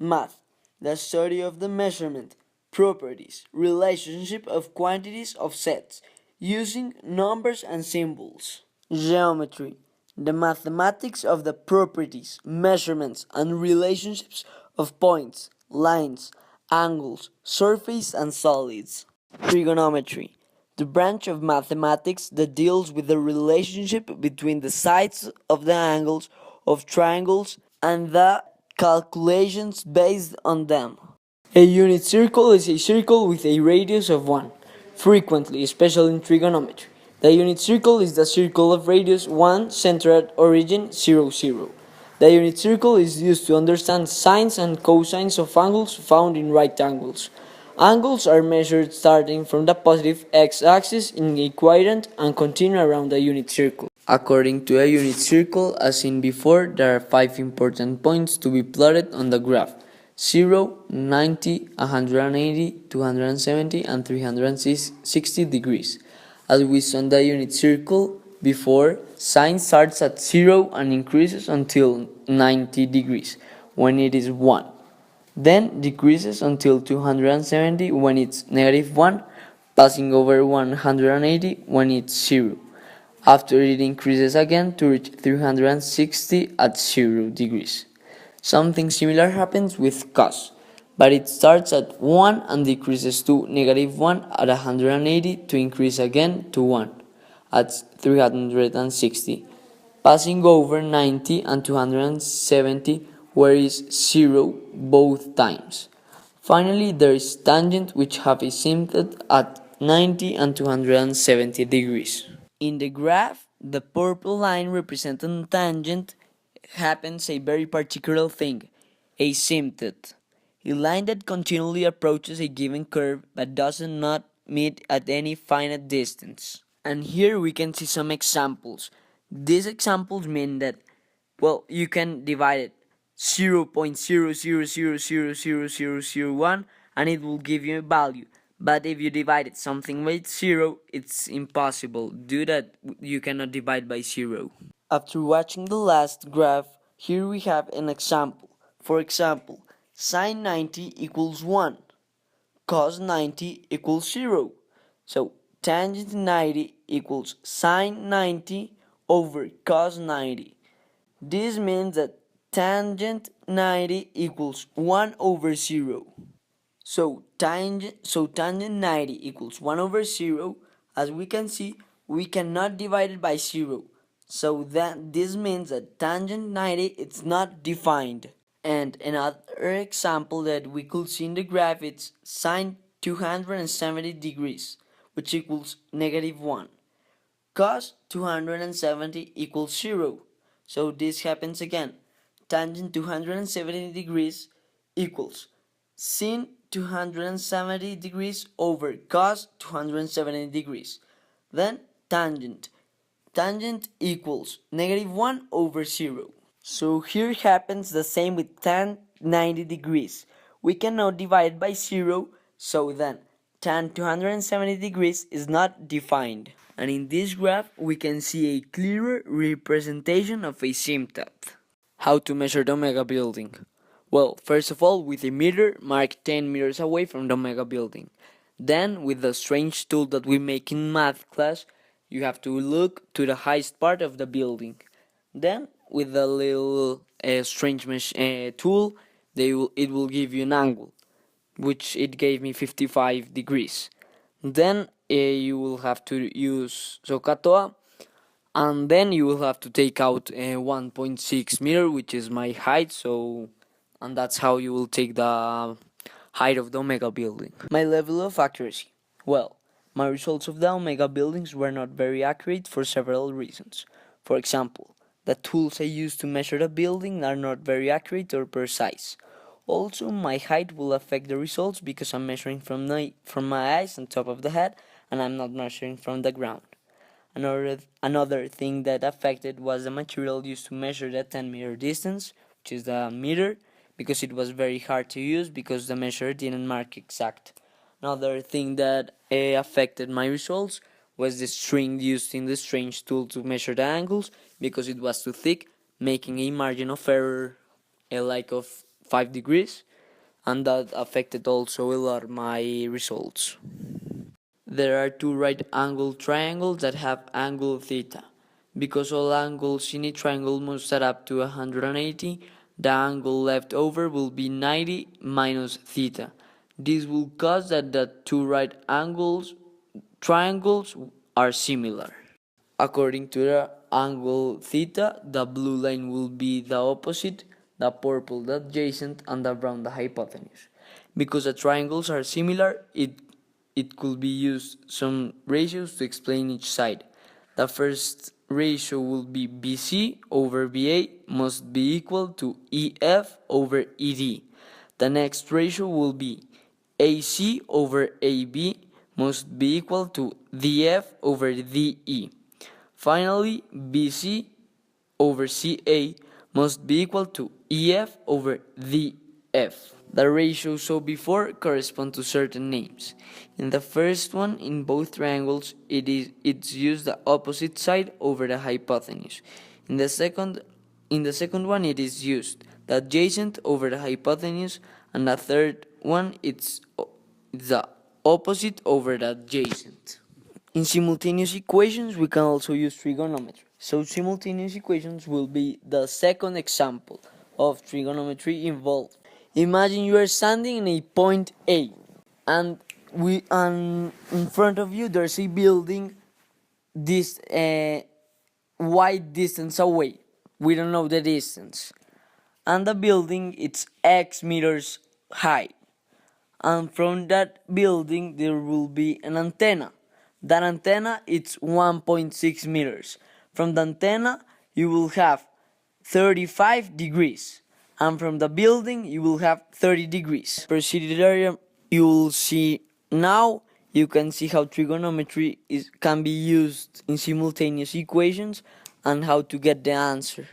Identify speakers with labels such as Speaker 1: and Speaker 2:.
Speaker 1: Math, the study of the measurement, properties, relationship of quantities of sets, using numbers and symbols. Geometry, the mathematics of the properties, measurements, and relationships of points, lines, angles, surface, and solids. Trigonometry, the branch of mathematics that deals with the relationship between the sides of the angles of triangles and the calculations based on them. A unit circle is a circle with a radius of 1. Frequently, especially in trigonometry, the unit circle is the circle of radius 1 center at origin 0, 0. The unit circle is used to understand sines and cosines of angles found in right angles. Angles are measured starting from the positive x-axis in a quadrant and continue around the unit circle. According to a unit circle, as seen before, there are 5 important points to be plotted on the graph: 0, 90, 180, 270, and 360 degrees. As we saw in the unit circle before, sine starts at 0 and increases until 90 degrees when it is 1. Then decreases until 270 when it's negative 1, passing over 180 when it's 0. After it increases again to reach 360 at 0 degrees. Something similar happens with cos, but it starts at 1 and decreases to negative 1 at 180 to increase again to 1 at 360, passing over 90 and 270 where is 0 both times. Finally, there is tangent, which have asymptote at 90 and 270 degrees. In the graph, the purple line representing tangent happens a very particular thing, asymptote. A line that continually approaches a given curve but does not meet at any finite distance. And here we can see some examples. These examples mean that, well, you can divide it 0.00000001 and it will give you a value. But if you divide it something with 0, it's impossible. Do that, you cannot divide by 0. After watching the last graph, here we have an example. For example, sine 90 equals 1, cos 90 equals 0. So tangent 90 equals sine 90 over cos 90. This means that tangent 90 equals 1 over 0. So tangent 90 equals 1 over 0. As we can see, we cannot divide it by 0. So this means that tangent 90 is not defined. And another example that we could see in the graph is sine 270 degrees, which equals negative 1. Cos 270 equals 0. So this happens again. Tangent 270 degrees equals sin 270 degrees over cos 270 degrees. Then tangent. Tangent equals negative 1 over 0. So here happens the same with tan 90 degrees. We cannot divide by 0, so then tan 270 degrees is not defined. And in this graph, we can see a clearer representation of asymptote. How to measure the Omega building? Well, first of all, with a meter, mark 10 meters away from the Omega building. Then, with the strange tool that we make in math class, you have to look to the highest part of the building. Then, with the little strange tool, it will give you an angle, which it gave me 55 degrees. Then you will have to use SOHCAHTOA, and then you will have to take out 1.6 meter, which is my height. And that's how you will take the height of the Omega building. My level of accuracy. Well, my results of the Omega buildings were not very accurate for several reasons. For example, the tools I use to measure the building are not very accurate or precise. Also, my height will affect the results because I'm measuring from my eyes on top of the head and I'm not measuring from the ground. Another thing that affected was the material used to measure the 10-meter distance, which is the meter, because it was very hard to use because the measure didn't mark exact. Another thing that affected my results was the string used in the strange tool to measure the angles because it was too thick, making a margin of error like of 5 degrees. and that affected also a lot my results. There are two right angle triangles that have angle theta. Because all angles in a triangle must add up to 180, the angle left over will be 90 minus theta. This will cause that the two right triangles are similar. According to the angle theta, the blue line will be the opposite, the purple the adjacent, and the brown the hypotenuse. Because the triangles are similar, it could be used some ratios to explain each side. The first ratio will be BC over BA must be equal to EF over ED. The next ratio will be AC over AB must be equal to DF over DE. Finally, BC over CA must be equal to EF over DF. The ratios shown before correspond to certain names. In the first one, in both triangles, it's used the opposite side over the hypotenuse. In the second one, it is used the adjacent over the hypotenuse, and the third one, it's the opposite over the adjacent. In simultaneous equations, we can also use trigonometry. So simultaneous equations will be the second example of trigonometry involved. Imagine you are standing in a point A, and in front of you there's a building this wide distance away. We don't know the distance, and the building it's X meters high, and from that building there will be an antenna. That antenna it's 1.6 meters. From the antenna you will have 35 degrees, and from the building you will have 30 degrees. Proceeded area you will see now. You can see how trigonometry can be used in simultaneous equations and how to get the answer.